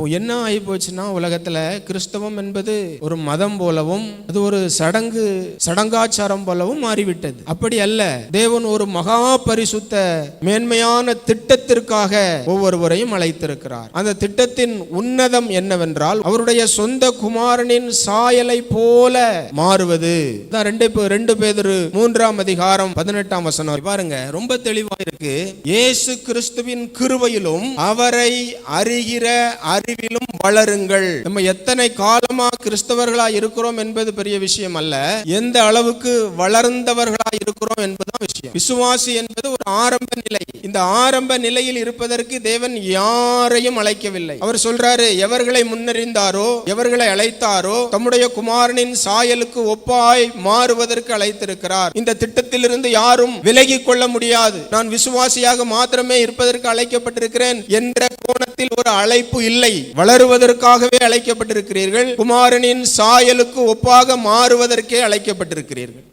இப்போ என்ன ஆகி போச்சுன்னா, உலகத்துல கிறிஸ்தவம் என்பது ஒரு மதம் போலவும் அது ஒரு சடங்காச்சாரம் போலவும் மாறிவிட்டது. அப்படி அல்ல. தேவன் ஒரு மகா பரிசுத்த மேன்மையான திட்டத்திற்காக ஒவ்வொருவரையும் அழைத்திருக்கிறார். அந்த திட்டத்தின் உன்னதம் என்னவென்றால், அவருடைய சொந்த குமாரனின் சாயலை போல மாறுவது. 2 பேதுரு 3:18 பாருங்க, ரொம்ப தெளிவா இருக்கு. இயேசு கிறிஸ்துவின் கிருபையிலும் அவரை அறிகிற அறிவிலும் வளருங்கள். நம்ம எத்தனை காலமா கிறிஸ்தவர்களா இருக்கிறோம் என்பது பெரிய விஷயம் அல்ல, எந்த அளவுக்கு வளர்ந்தவர்களா இருக்கிறோம் என்பதுதான் விஷயம். விசுவாசி என்பது ஒரு ஆரம்ப நிலை. இந்த ஆரம்ப நிலையில் இருப்பதற்கு தேவன் யாரையும் அழைக்கவில்லை. அவர் சொல்றாரு, எவர்களை முன்னறிந்தாரோ, எவர்களை அழைத்தாரோ, தம்முடைய குமாரனின் சாயலுக்கு ஒப்பாய் மாறுவதற்கு அழைத்திருக்கிறார். இந்த திட்டத்திலிருந்து யாரும் விலகி கொள்ள முடியாது. நான் விசுவாசியாக மாத்திரமே இருப்பதற்கு அழைக்கப்பட்டிருக்கிறேன் என்ற கோணத்தில் ஒரு அழைப்பு இல்லை. வளருவதற்காகவே அழைக்கப்பட்டிருக்கிறீர்கள். குமாரனின் சாயலுக்கு ஒப்பாக மாறுவதற்கே அழைக்கப்பட்டிருக்கிறீர்கள்.